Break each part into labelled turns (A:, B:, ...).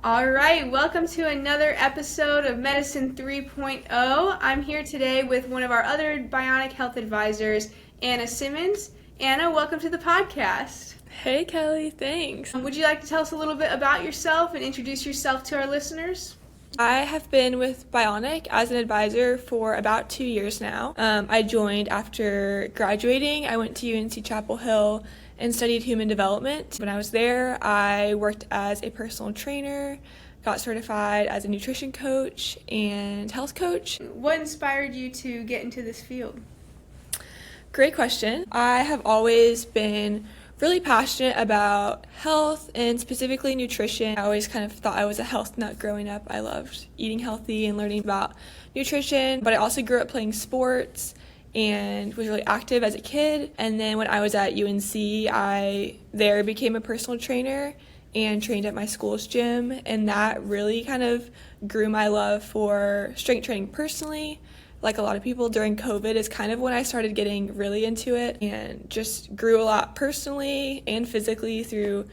A: All right, welcome to another episode of Medicine 3.0. I'm here today with one of our other Bionic health advisors, Anna Simmons. Anna, welcome to the podcast.
B: Hey Kelly, thanks.
A: Would you like to tell us a little bit about yourself and introduce yourself to our listeners?
B: I have been with Bionic as an advisor for about 2 years now. I joined after graduating. I went to UNC Chapel Hill and studied human development. When I was there, I worked as a personal trainer, got certified as a nutrition coach and health coach.
A: What inspired you to get into this field?
B: Great question. I have always been really passionate about health and specifically nutrition. I always kind of thought I was a health nut growing up. I loved eating healthy and learning about nutrition, but I also grew up playing sports and was really active as a kid. And then when I was at UNC, I there became a personal trainer and trained at my school's gym, and that really kind of grew my love for strength training personally. Like a lot of people, during COVID is kind of when I started getting really into it and just grew a lot personally and physically through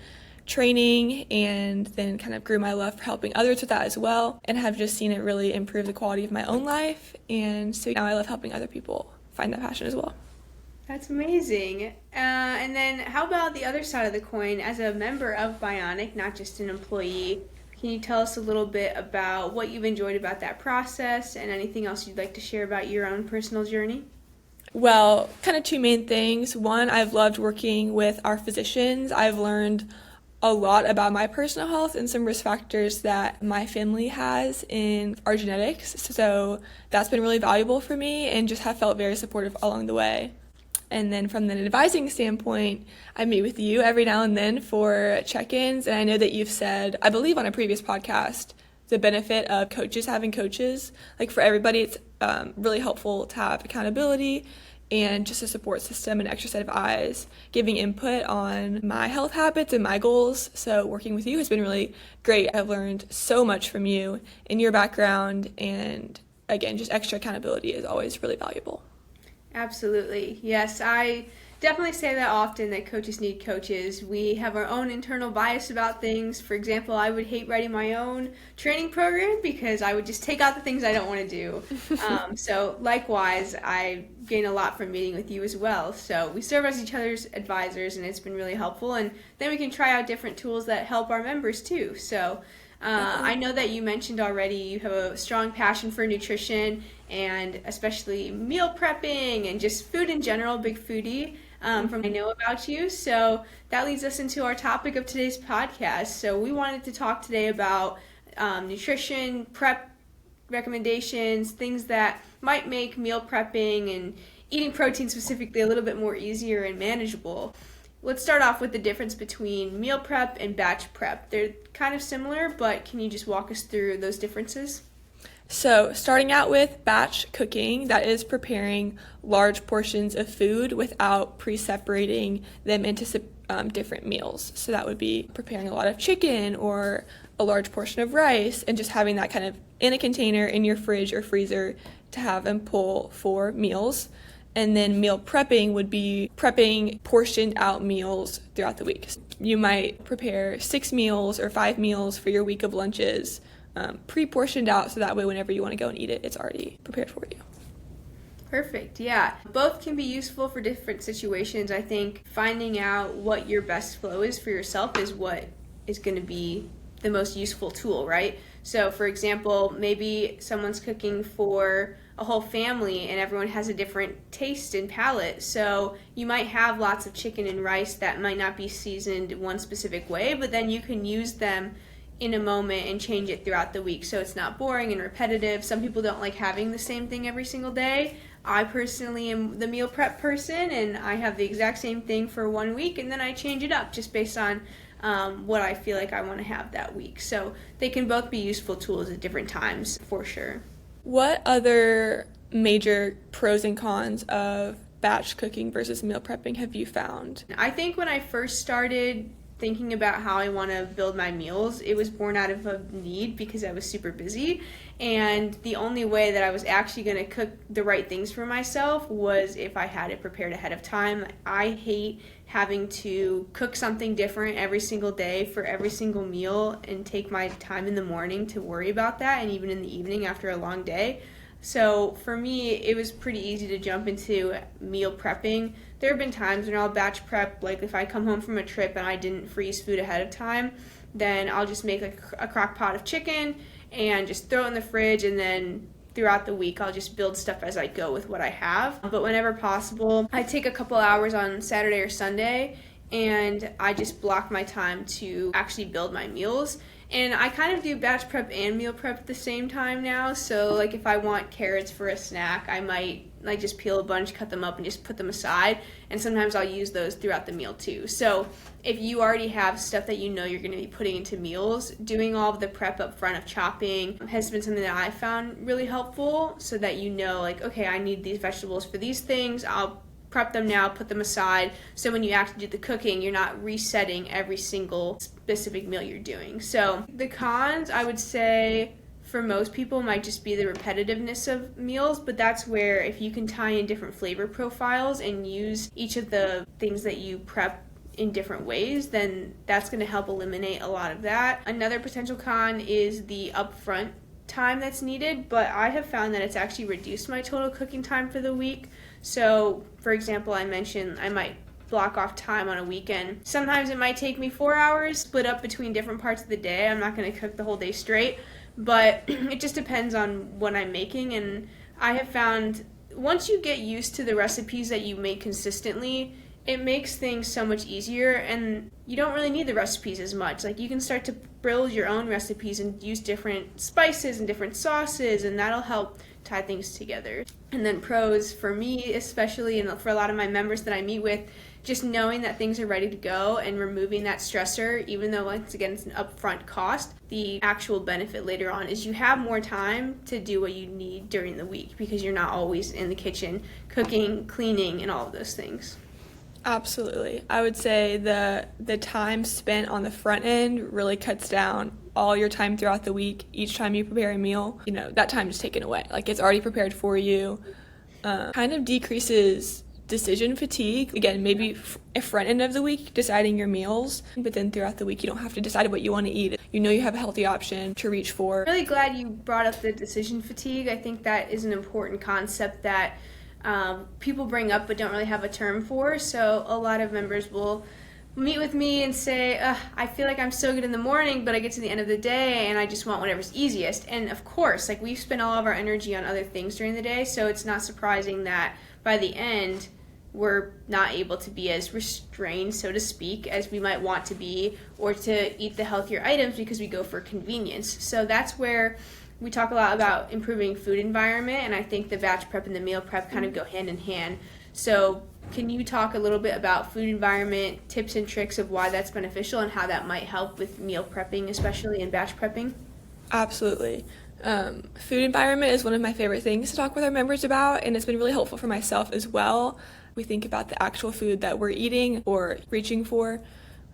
B: training, and then kind of grew my love for helping others with that as well, and have just seen it really improve the quality of my own life. And so now I love helping other people find that passion as well.
A: That's amazing. And then how about the other side of the coin? As a member of Bionic, not just an employee, can you tell us a little bit about what you've enjoyed about that process and anything else you'd like to share about your own personal journey?
B: Well, kind of two main things. One, I've loved working with our physicians. I've learned a lot about my personal health and some risk factors that my family has in our genetics. So that's been really valuable for me and just have felt very supportive along the way. And then from an advising standpoint, I meet with you every now and then for check-ins. And I know that you've said, I believe on a previous podcast, the benefit of coaches having coaches. Like for everybody, it's really helpful to have accountability and just a support system, an extra set of eyes, giving input on my health habits and my goals. So working with you has been really great. I've learned so much from you in your background. And again, just extra accountability is always really valuable.
A: Absolutely. Yes, I definitely say that often, that coaches need coaches. We have our own internal bias about things. For example, I would hate writing my own training program because I would just take out the things I don't want to do. So likewise, I gain a lot from meeting with you as well. So we serve as each other's advisors, and it's been really helpful. And then we can try out different tools that help our members too. So I know that you mentioned already you have a strong passion for nutrition and especially meal prepping and just food in general, big foodie from what I know about you. So that leads us into our topic of today's podcast. So we wanted to talk today about nutrition, prep recommendations, things that might make meal prepping and eating protein specifically a little bit more easier and manageable. Let's start off with the difference between meal prep and batch prep. They're kind of similar, but can you just walk us through those differences?
B: So starting out with batch cooking, that is preparing large portions of food without pre-separating them into different meals. So that would be preparing a lot of chicken or a large portion of rice and just having that kind of in a container in your fridge or freezer to have and pull for meals. And then meal prepping would be prepping portioned out meals throughout the week. You might prepare 6 meals or 5 meals for your week of lunches, pre-portioned out, so that way whenever you want to go and eat it, it's already prepared for you.
A: Perfect, yeah. Both can be useful for different situations. I think finding out what your best flow is for yourself is what is going to be the most useful tool, right? So for example, maybe someone's cooking for a whole family and everyone has a different taste and palate. So you might have lots of chicken and rice that might not be seasoned one specific way, but then you can use them in a moment and change it throughout the week so it's not boring and repetitive. Some people don't like having the same thing every single day. I personally am the meal prep person, and I have the exact same thing for 1 week, and then I change it up just based on what I feel like I want to have that week. So they can both be useful tools at different times for sure.
B: What other major pros and cons of batch cooking versus meal prepping have you found?
A: I think when I first started thinking about how I want to build my meals, it was born out of a need because I was super busy. And the only way that I was actually going to cook the right things for myself was if I had it prepared ahead of time. I hate having to cook something different every single day for every single meal and take my time in the morning to worry about that, and even in the evening after a long day. So for me, it was pretty easy to jump into meal prepping. There have been times when I'll batch prep, like if I come home from a trip and I didn't freeze food ahead of time, then I'll just make a crock pot of chicken and just throw it in the fridge, and then throughout the week I'll just build stuff as I go with what I have. But whenever possible, I take a couple hours on Saturday or Sunday and I just block my time to actually build my meals. And I kind of do batch prep and meal prep at the same time now. So like if I want carrots for a snack, I might like just peel a bunch, cut them up, and just put them aside. And sometimes I'll use those throughout the meal too. So if you already have stuff that you know you're going to be putting into meals, doing all of the prep up front of chopping has been something that I found really helpful, so that you know like, okay, I need these vegetables for these things. I'll prep them now, put them aside, so when you actually do the cooking, you're not resetting every single specific meal you're doing. So the cons, I would say, for most people might just be the repetitiveness of meals, but that's where if you can tie in different flavor profiles and use each of the things that you prep in different ways, then that's going to help eliminate a lot of that. Another potential con is the upfront time that's needed, but I have found that it's actually reduced my total cooking time for the week. So, for example, I mentioned I might block off time on a weekend. Sometimes it might take me 4 hours, split up between different parts of the day. I'm not going to cook the whole day straight, but it just depends on what I'm making. And I have found once you get used to the recipes that you make consistently, it makes things so much easier, and you don't really need the recipes as much. Like, you can start to build your own recipes and use different spices and different sauces, and that'll help tie things together. And then pros, for me especially, and for a lot of my members that I meet with, just knowing that things are ready to go and removing that stressor, even though once again it's an upfront cost, the actual benefit later on is you have more time to do what you need during the week because you're not always in the kitchen cooking, cleaning, and all of those things.
B: Absolutely. I would say the time spent on the front end really cuts down all your time throughout the week. Each time you prepare a meal, that time is taken away. Like, it's already prepared for you. Kind of decreases decision fatigue. Again, maybe a front end of the week deciding your meals, but then throughout the week you don't have to decide what you want to eat. You know you have a healthy option to reach for.
A: I'm really glad you brought up the decision fatigue. I think that is an important concept that people bring up but don't really have a term for. So a lot of members will meet with me and say, I feel like I'm so good in the morning, but I get to the end of the day and I just want whatever's easiest. And of course, like, we've spent all of our energy on other things during the day, so it's not surprising that by the end we're not able to be as restrained, so to speak, as we might want to be, or to eat the healthier items because we go for convenience. So that's where we talk a lot about improving food environment, and I think the batch prep and the meal prep kind of go hand in hand. So can you talk a little bit about food environment, tips and tricks of why that's beneficial and how that might help with meal prepping, especially in batch prepping?
B: Absolutely. Food environment is one of my favorite things to talk with our members about, and it's been really helpful for myself as well. We think about the actual food that we're eating or reaching for,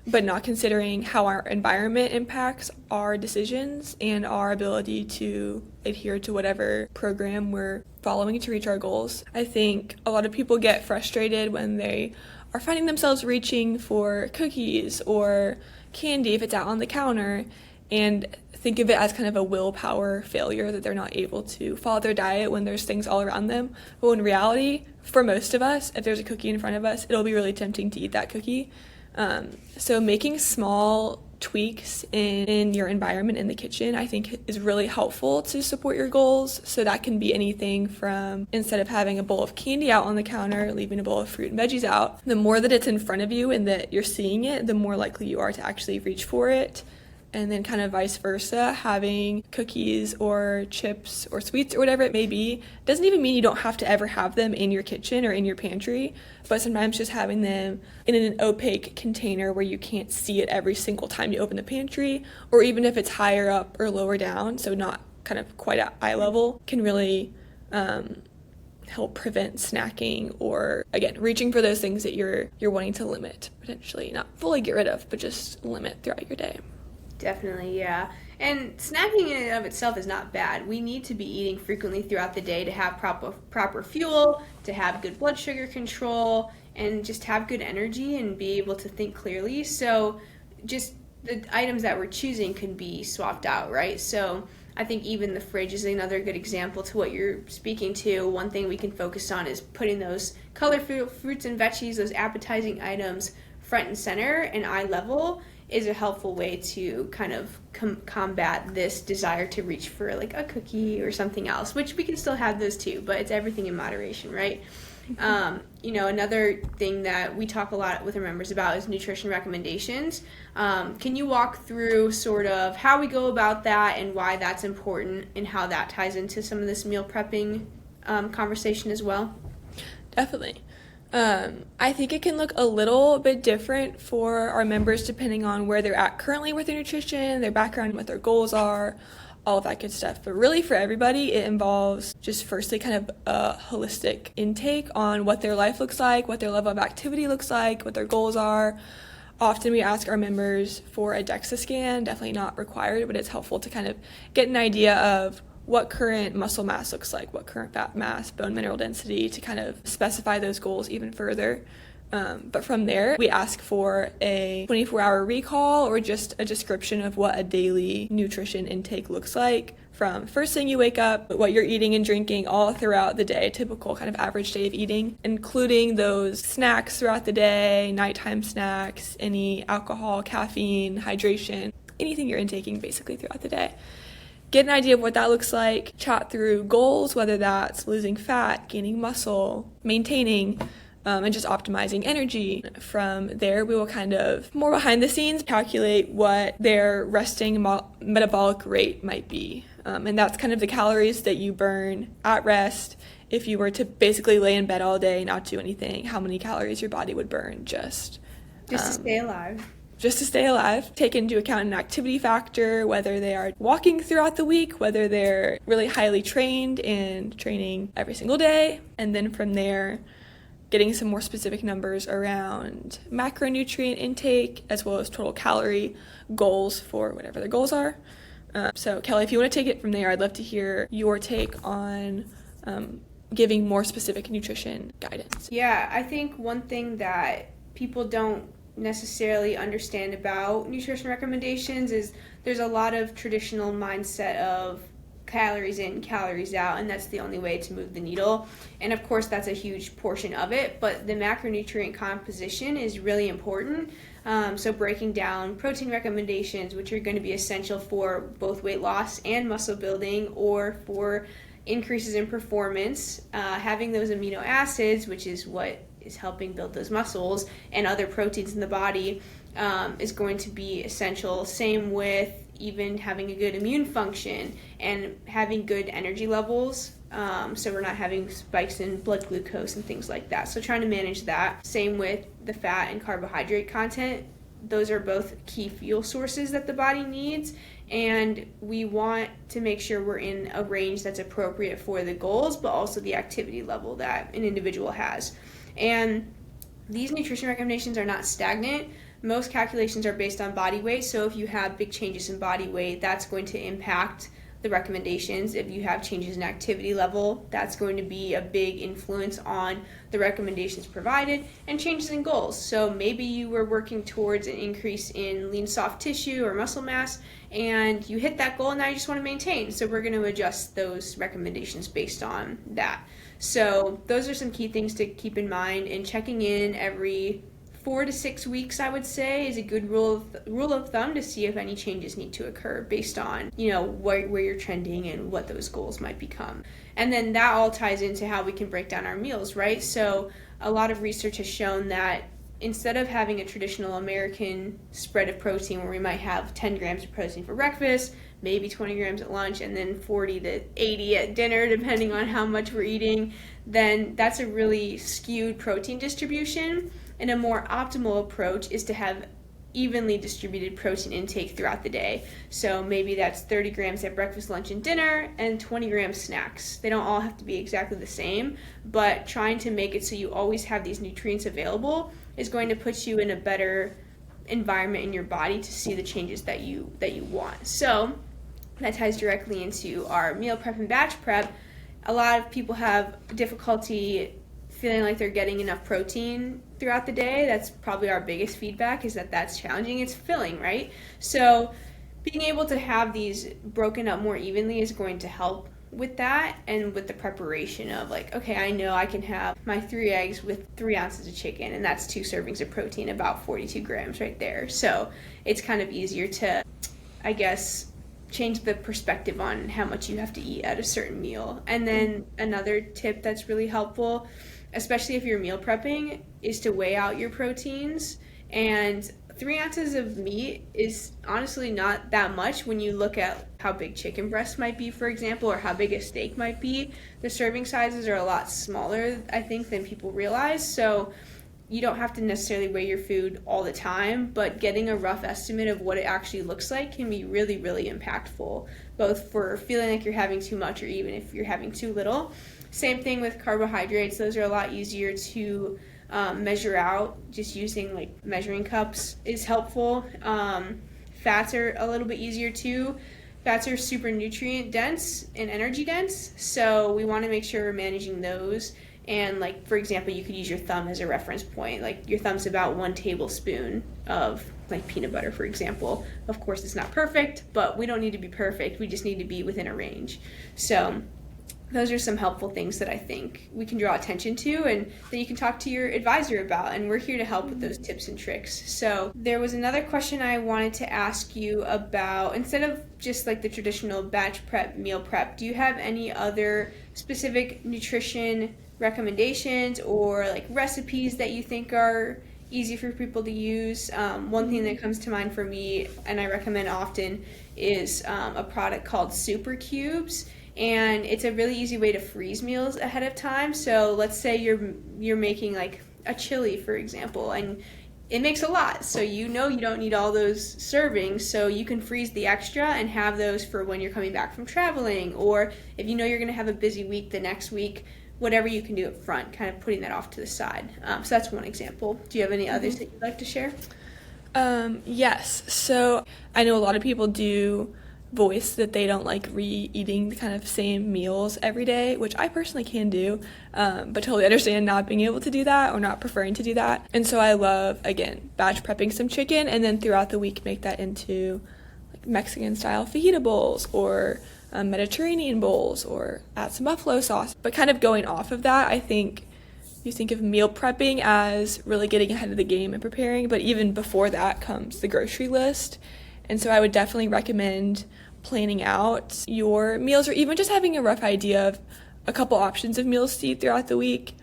B: but not considering how our environment impacts our decisions and our ability to adhere to whatever program we're following to reach our goals. I think a lot of people get frustrated when they are finding themselves reaching for cookies or candy if it's out on the counter, and think of it as kind of a willpower failure that they're not able to follow their diet when there's things all around them. But in reality, for most of us, if there's a cookie in front of us, it'll be really tempting to eat that cookie. So making small tweaks in your environment in the kitchen, I think, is really helpful to support your goals. So that can be anything from, instead of having a bowl of candy out on the counter, leaving a bowl of fruit and veggies out. The more that it's in front of you and that you're seeing it, the more likely you are to actually reach for it. And then kind of vice versa, having cookies or chips or sweets or whatever it may be doesn't even mean you don't have to ever have them in your kitchen or in your pantry, but sometimes just having them in an opaque container where you can't see it every single time you open the pantry, or even if it's higher up or lower down, so not kind of quite at eye level, can really help prevent snacking, or again, reaching for those things that you're wanting to limit, potentially not fully get rid of, but just limit throughout your day.
A: Definitely, yeah. And snacking in and of itself is not bad. We need to be eating frequently throughout the day to have proper fuel, to have good blood sugar control, and just have good energy and be able to think clearly. So just the items that we're choosing can be swapped out, right? So I think even the fridge is another good example to what you're speaking to. One thing we can focus on is putting those colorful fruits and veggies, those appetizing items, front and center and eye level is a helpful way to kind of combat this desire to reach for like a cookie or something else, which we can still have those too, but it's everything in moderation, right? Another thing that we talk a lot with our members about is nutrition recommendations. Can you walk through sort of how we go about that and why that's important and how that ties into some of this meal prepping conversation as well?
B: Definitely. I think it can look a little bit different for our members depending on where they're at currently with their nutrition, their background, what their goals are, all of that good stuff. But really for everybody, it involves just firstly kind of a holistic intake on what their life looks like, what their level of activity looks like, what their goals are. Often we ask our members for a DEXA scan, definitely not required, but it's helpful to kind of get an idea of what current muscle mass looks like, what current fat mass, bone mineral density, to kind of specify those goals even further. But from there, we ask for a 24-hour recall or just a description of what a daily nutrition intake looks like from first thing you wake up, what you're eating and drinking all throughout the day, typical kind of average day of eating, including those snacks throughout the day, nighttime snacks, any alcohol, caffeine, hydration, anything you're intaking basically throughout the day. Get an idea of what that looks like, chat through goals, whether that's losing fat, gaining muscle, maintaining, and just optimizing energy. From there, we will kind of more behind the scenes calculate what their resting metabolic rate might be. And that's kind of the calories that you burn at rest if you were to basically lay in bed all day, not do anything, how many calories your body would burn just
A: to stay alive.
B: Just to stay alive. Take into account an activity factor, whether they are walking throughout the week, whether they're really highly trained and training every single day. And then from there, getting some more specific numbers around macronutrient intake as well as total calorie goals for whatever their goals are. So Kelly, if you want to take it from there, I'd love to hear your take on giving more specific nutrition guidance.
A: Yeah, I think one thing that people don't necessarily understand about nutrition recommendations is there's a lot of traditional mindset of calories in, calories out, and that's the only way to move the needle. And of course that's a huge portion of it, but the macronutrient composition is really important. So breaking down protein recommendations, which are going to be essential for both weight loss and muscle building or for increases in performance, having those amino acids, which is what is helping build those muscles, and other proteins in the body is going to be essential. Same with even having a good immune function and having good energy levels, so we're not having spikes in blood glucose and things like that. So trying to manage that. Same with the fat and carbohydrate content. Those are both key fuel sources that the body needs, and we want to make sure we're in a range that's appropriate for the goals, but also the activity level that an individual has. And these nutrition recommendations are not stagnant. Most calculations are based on body weight, so if you have big changes in body weight, that's going to impact the recommendations. If you have changes in activity level, that's going to be a big influence on the recommendations provided, and changes in goals. So maybe you were working towards an increase in lean soft tissue or muscle mass, and you hit that goal and now you just want to maintain. So we're going to adjust those recommendations based on that. So those are some key things to keep in mind, and checking in every 4 to 6 weeks, I would say, is a good rule of thumb to see if any changes need to occur based on, where you're trending and what those goals might become. And then that all ties into how we can break down our meals, right? So a lot of research has shown that instead of having a traditional American spread of protein where we might have 10 grams of protein for breakfast, maybe 20 grams at lunch, and then 40 to 80 at dinner, depending on how much we're eating, then that's a really skewed protein distribution. And a more optimal approach is to have evenly distributed protein intake throughout the day. So maybe that's 30 grams at breakfast, lunch, and dinner, and 20 grams snacks. They don't all have to be exactly the same, but trying to make it so you always have these nutrients available is going to put you in a better environment in your body to see the changes that you want. So that ties directly into our meal prep and batch prep. A lot of people have difficulty feeling like they're getting enough protein throughout the day. That's probably our biggest feedback, is that that's challenging. It's filling, right? So being able to have these broken up more evenly is going to help with that, and with the preparation of like, okay, I know I can have my 3 eggs with 3 ounces of chicken, and that's 2 servings of protein, about 42 grams right there. So it's kind of easier to, I guess, change the perspective on how much you have to eat at a certain meal. And then another tip that's really helpful, especially if you're meal prepping, is to weigh out your proteins. And 3 ounces of meat is honestly not that much when you look at how big chicken breast might be, for example, or how big a steak might be. The serving sizes are a lot smaller, I think, than people realize. So you don't have to necessarily weigh your food all the time, but getting a rough estimate of what it actually looks like can be really, really impactful, both for feeling like you're having too much or even if you're having too little. Same thing with carbohydrates. Those are a lot easier to measure out. Just using like measuring cups is helpful. Fats are a little bit easier too. Fats are super nutrient dense and energy dense, so we want to make sure we're managing those. And like, for example, you could use your thumb as a reference point. Like your thumb's about 1 tablespoon of like peanut butter, for example. Of course, it's not perfect, but we don't need to be perfect. We just need to be within a range. So those are some helpful things that I think we can draw attention to and that you can talk to your advisor about, and we're here to help with those tips and tricks. So there was another question I wanted to ask you about, instead of just like the traditional batch prep, meal prep, do you have any other specific nutrition recommendations or like recipes that you think are easy for people to use? One thing that comes to mind for me, and I recommend often, is a product called Super Cubes. And it's a really easy way to freeze meals ahead of time. So let's say you're making like a chili, for example, and it makes a lot. So you know you don't need all those servings, so you can freeze the extra and have those for when you're coming back from traveling, or if you know you're going to have a busy week the next week, whatever you can do up front, kind of putting that off to the side. So that's one example. Do you have any others that you'd like to share?
B: Yes. So I know a lot of people do voice that they don't like re-eating the kind of same meals every day, which I personally can do, but totally understand not being able to do that or not preferring to do that. And so I love, again, batch prepping some chicken and then throughout the week make that into like Mexican style fajita bowls or Mediterranean bowls, or add some buffalo sauce. But kind of going off of that, I think you think of meal prepping as really getting ahead of the game and preparing, but even before that comes the grocery list. And so I would definitely recommend planning out your meals, or even just having a rough idea of a couple options of meals to eat throughout the week,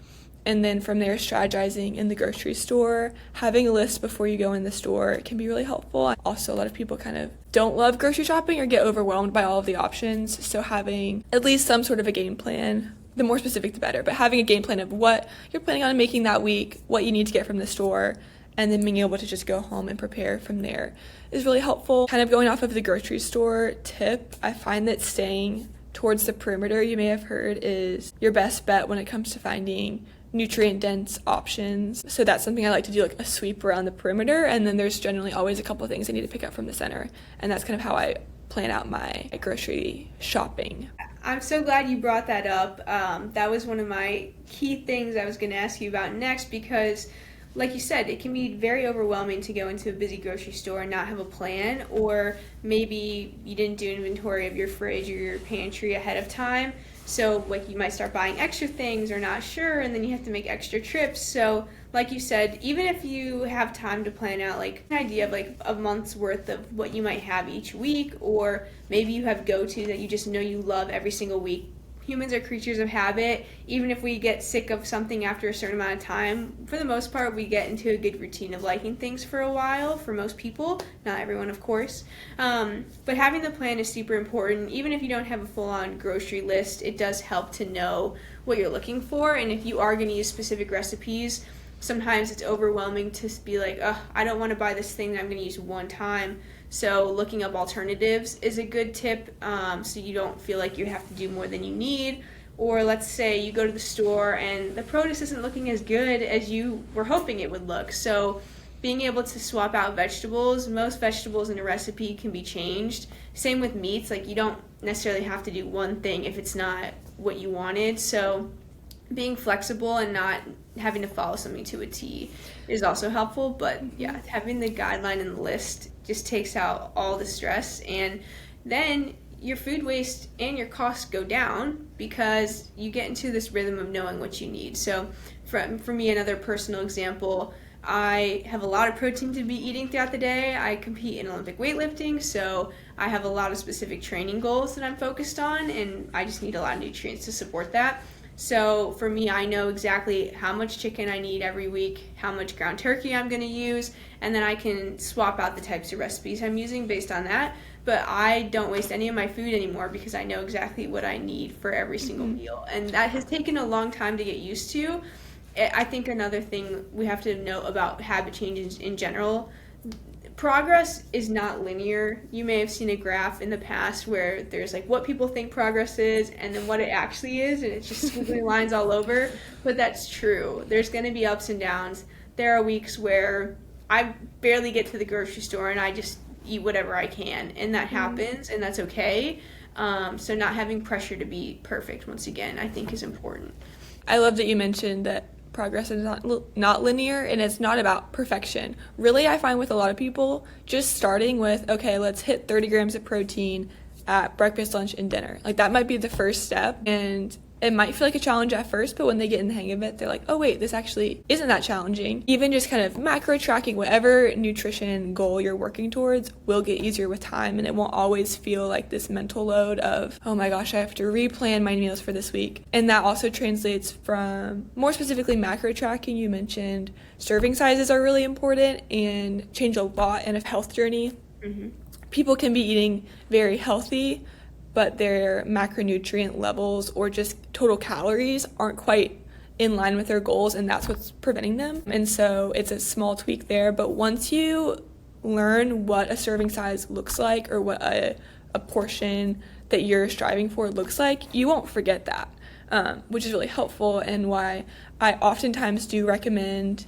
B: and then from there strategizing in the grocery store. Having a list before you go in the store can be really helpful. Also, a lot of people kind of don't love grocery shopping or get overwhelmed by all of the options, so having at least some sort of a game plan, the more specific the better, but having a game plan of what you're planning on making that week, what you need to get from the store, and then being able to just go home and prepare from there is really helpful. Kind of going off of the grocery store tip, I find that staying towards the perimeter, you may have heard, is your best bet when it comes to finding nutrient-dense options. So that's something I like to do, like a sweep around the perimeter, and then there's generally always a couple of things I need to pick up from the center, and that's kind of how I plan out my grocery shopping.
A: I'm so glad you brought that up. That was one of my key things I was going to ask you about next, because like you said, it can be very overwhelming to go into a busy grocery store and not have a plan, or maybe you didn't do inventory of your fridge or your pantry ahead of time. So like you might start buying extra things or not sure, and then you have to make extra trips. So like you said, even if you have time to plan out like an idea of like a month's worth of what you might have each week, or maybe you have go-to that you just know you love every single week. Humans are creatures of habit. Even if we get sick of something after a certain amount of time, for the most part, we get into a good routine of liking things for a while, for most people. Not everyone, of course. But having the plan is super important. Even if you don't have a full-on grocery list, it does help to know what you're looking for. And if you are going to use specific recipes, sometimes it's overwhelming to be like, oh, I don't want to buy this thing that I'm going to use one time. So looking up alternatives is a good tip, so you don't feel like you have to do more than you need. Or let's say you go to the store and the produce isn't looking as good as you were hoping it would look. So being able to swap out vegetables, most vegetables in a recipe can be changed. Same with meats, like you don't necessarily have to do one thing if it's not what you wanted. So being flexible and not having to follow something to a T is also helpful. But yeah, having the guideline and the list just takes out all the stress, and then your food waste and your costs go down because you get into this rhythm of knowing what you need. So for me, another personal example, I have a lot of protein to be eating throughout the day. I compete in Olympic weightlifting, so I have a lot of specific training goals that I'm focused on, and I just need a lot of nutrients to support that. So for me, I know exactly how much chicken I need every week, how much ground turkey I'm going to use, and then I can swap out the types of recipes I'm using based on that. But I don't waste any of my food anymore because I know exactly what I need for every single meal. And that has taken a long time to get used to. I think another thing we have to note about habit changes in general, progress is not linear. You may have seen a graph in the past where there's like what people think progress is and then what it actually is, and it's just squiggly lines all over. But that's true. There's going to be ups and downs. There are weeks where I barely get to the grocery store and I just eat whatever I can, and that happens, and that's okay. So not having pressure to be perfect, once again, I think is important.
B: I love that you mentioned that progress is not linear, and it's not about perfection. Really, I find with a lot of people, just starting with, okay, let's hit 30 grams of protein at breakfast, lunch, and dinner. Like, that might be the first step, and it might feel like a challenge at first, but when they get in the hang of it, they're like, oh wait, this actually isn't that challenging. Even just kind of macro tracking whatever nutrition goal you're working towards will get easier with time, and it won't always feel like this mental load of, oh my gosh, I have to replan my meals for this week. And that also translates from, more specifically, macro tracking. You mentioned serving sizes are really important and change a lot in a health journey. People can be eating very healthy, but their macronutrient levels or just total calories aren't quite in line with their goals, and that's what's preventing them. And so it's a small tweak there, but once you learn what a serving size looks like or what a portion that you're striving for looks like, you won't forget that, which is really helpful, and why I oftentimes do recommend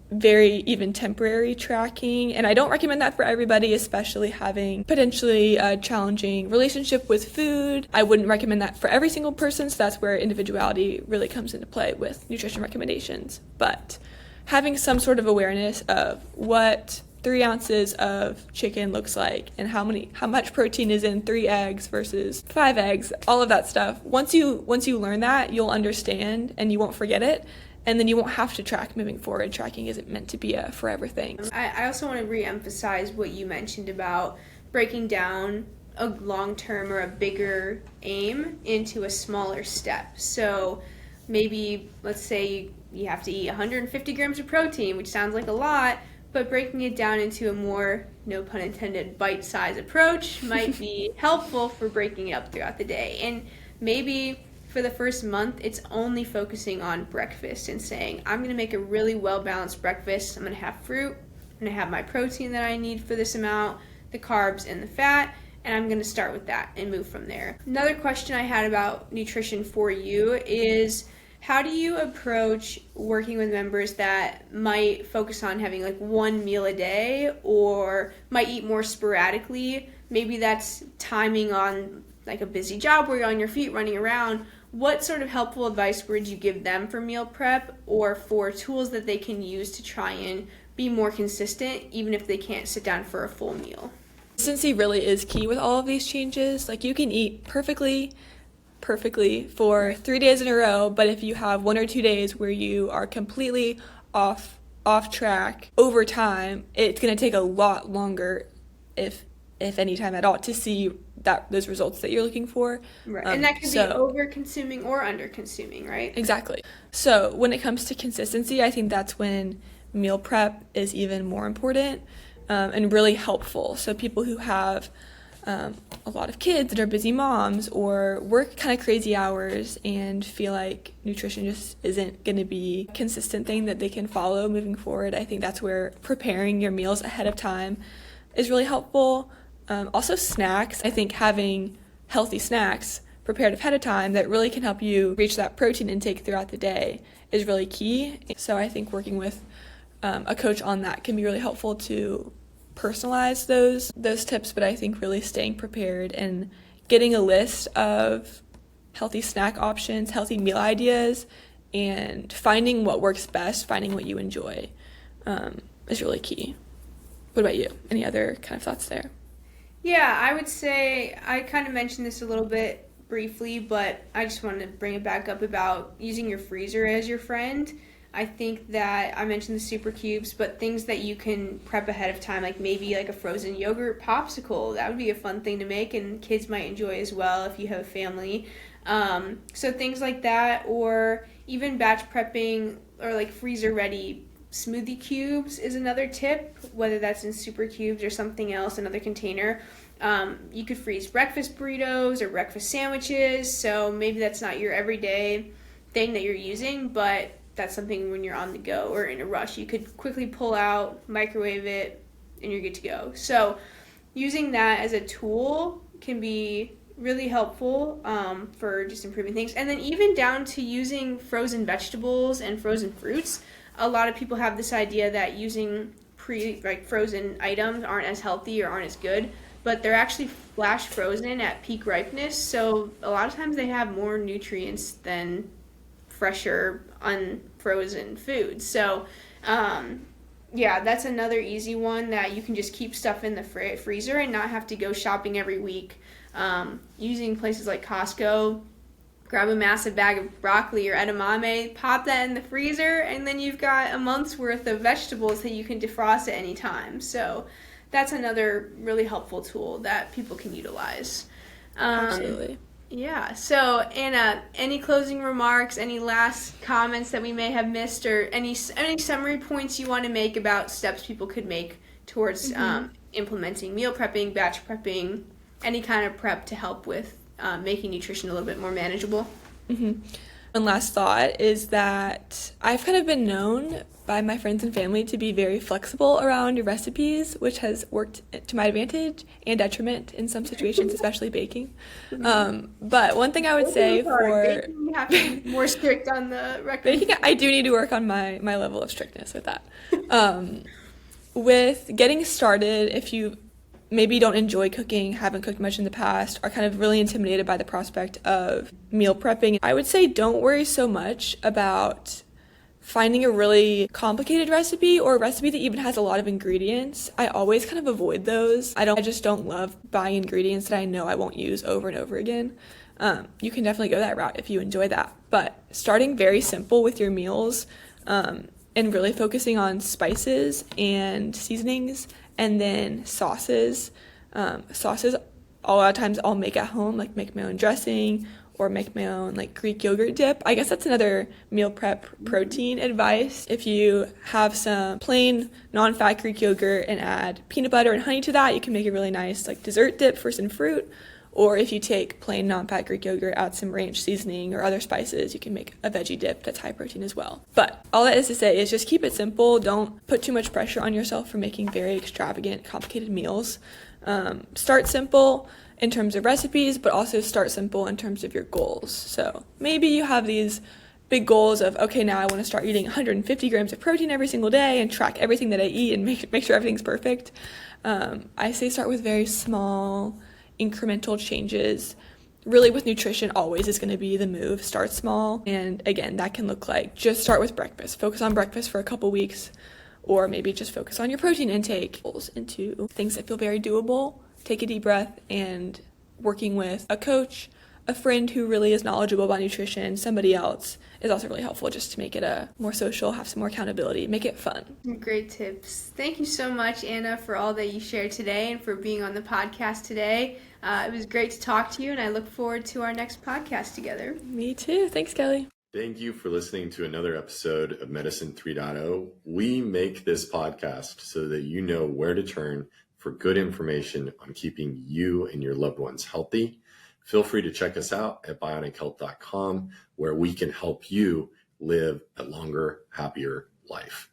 B: very even temporary tracking. And I don't recommend that for everybody, especially having potentially a challenging relationship with food. I wouldn't recommend that for every single person, so that's where individuality really comes into play with nutrition recommendations. But having some sort of awareness of what 3 ounces of chicken looks like and how much protein is in 3 eggs versus 5 eggs, all of that stuff. Once you learn that, you'll understand and you won't forget it. And then you won't have to track moving forward. Tracking isn't meant to be a forever thing.
A: I also want to re-emphasize what you mentioned about breaking down a long-term or a bigger aim into a smaller step. So maybe, let's say you have to eat 150 grams of protein, which sounds like a lot, but breaking it down into a more, no pun intended, bite-sized approach might be helpful for breaking it up throughout the day. And maybe for the first month, it's only focusing on breakfast and saying, I'm going to make a really well-balanced breakfast. I'm going to have fruit. I'm going to have my protein that I need for this amount, the carbs and the fat, and I'm going to start with that and move from there. Another question I had about nutrition for you is, how do you approach working with members that might focus on having like one meal a day or might eat more sporadically? Maybe that's timing on like a busy job where you're on your feet running around. What sort of helpful advice would you give them for meal prep or for tools that they can use to try and be more consistent even if they can't sit down for a full meal?
B: Consistency really is key with all of these changes. Like, you can eat perfectly for 3 days in a row, but if you have 1 or 2 days where you are completely off track over time, it's going to take a lot longer, if any time at all, to see those results that you're looking for.
A: Right. And that could be over-consuming or under-consuming, right?
B: Exactly. So when it comes to consistency, I think that's when meal prep is even more important and really helpful. So people who have a lot of kids that are busy moms or work kind of crazy hours and feel like nutrition just isn't going to be a consistent thing that they can follow moving forward. I think that's where preparing your meals ahead of time is really helpful. Also snacks. I think having healthy snacks prepared ahead of time that really can help you reach that protein intake throughout the day is really key. So I think working with a coach on that can be really helpful to personalize those tips, but I think really staying prepared and getting a list of healthy snack options, healthy meal ideas, and finding what works best, finding what you enjoy is really key. What about you? Any other kind of thoughts there?
A: Yeah, I would say I kind of mentioned this a little bit briefly, but I just wanted to bring it back up about using your freezer as your friend. I think that I mentioned the super cubes, but things that you can prep ahead of time, like maybe like a frozen yogurt popsicle, that would be a fun thing to make, and kids might enjoy as well if you have a family. So things like that, or even batch prepping or like freezer ready smoothie cubes is another tip, whether that's in super cubes or something else, another container. You could freeze breakfast burritos or breakfast sandwiches, so maybe that's not your everyday thing that you're using, but that's something when you're on the go or in a rush, you could quickly pull out, microwave it, and you're good to go. So using that as a tool can be really helpful for just improving things. And then even down to using frozen vegetables and frozen fruits. A lot of people have this idea that using frozen items aren't as healthy or aren't as good, but they're actually flash frozen at peak ripeness. So a lot of times they have more nutrients than fresher, unfrozen foods. So, yeah, that's another easy one that you can just keep stuff in the freezer and not have to go shopping every week. Using places like Costco, grab a massive bag of broccoli or edamame, pop that in the freezer, and then you've got a month's worth of vegetables that you can defrost at any time. So that's another really helpful tool that people can utilize.
B: Absolutely.
A: Yeah. So, Anna, any closing remarks, any last comments that we may have missed, or any summary points you want to make about steps people could make towards implementing meal prepping, batch prepping, any kind of prep to help with making nutrition a little bit more manageable?
B: One last thought is that I've kind of been known by my friends and family to be very flexible around recipes, which has worked to my advantage and detriment in some situations, especially baking. But one thing I would say for
A: baking, you have to be more strict on the
B: baking, I do need to work on my level of strictness with that. With getting started, if you maybe don't enjoy cooking, haven't cooked much in the past, are kind of really intimidated by the prospect of meal prepping, I would say don't worry so much about finding a really complicated recipe or a recipe that even has a lot of ingredients. I always kind of avoid those. I just don't love buying ingredients that I know I won't use over and over again. You can definitely go that route if you enjoy that. But starting very simple with your meals and really focusing on spices and seasonings and then sauces. Sauces, a lot of times I'll make at home, like make my own dressing or make my own like Greek yogurt dip. I guess that's another meal prep protein advice. If you have some plain non-fat Greek yogurt and add peanut butter and honey to that, you can make a really nice like dessert dip for some fruit. Or if you take plain non-fat Greek yogurt, add some ranch seasoning or other spices, you can make a veggie dip that's high protein as well. But all that is to say is just keep it simple. Don't put too much pressure on yourself for making very extravagant, complicated meals. Start simple in terms of recipes, but also start simple in terms of your goals. So maybe you have these big goals of, okay, now I want to start eating 150 grams of protein every single day and track everything that I eat and make sure everything's perfect. I say start with very small, incremental changes. Really with nutrition always is going to be the move. Start small. And again, that can look like just start with breakfast. Focus on breakfast for a couple weeks, or maybe just focus on your protein intake. Into things that feel very doable. Take a deep breath, and working with a coach, a friend who really is knowledgeable about nutrition, somebody else, is also really helpful just to make it a more social, have some more accountability, make it fun.
A: Great tips. Thank you so much, Anna, for all that you shared today and for being on the podcast today. It was great to talk to you, and I look forward to our next podcast together.
B: Me too. Thanks, Kelly.
C: Thank you for listening to another episode of Medicine 3.0. We make this podcast so that you know where to turn for good information on keeping you and your loved ones healthy. Feel free to check us out at bionichealth.com, where we can help you live a longer, happier life.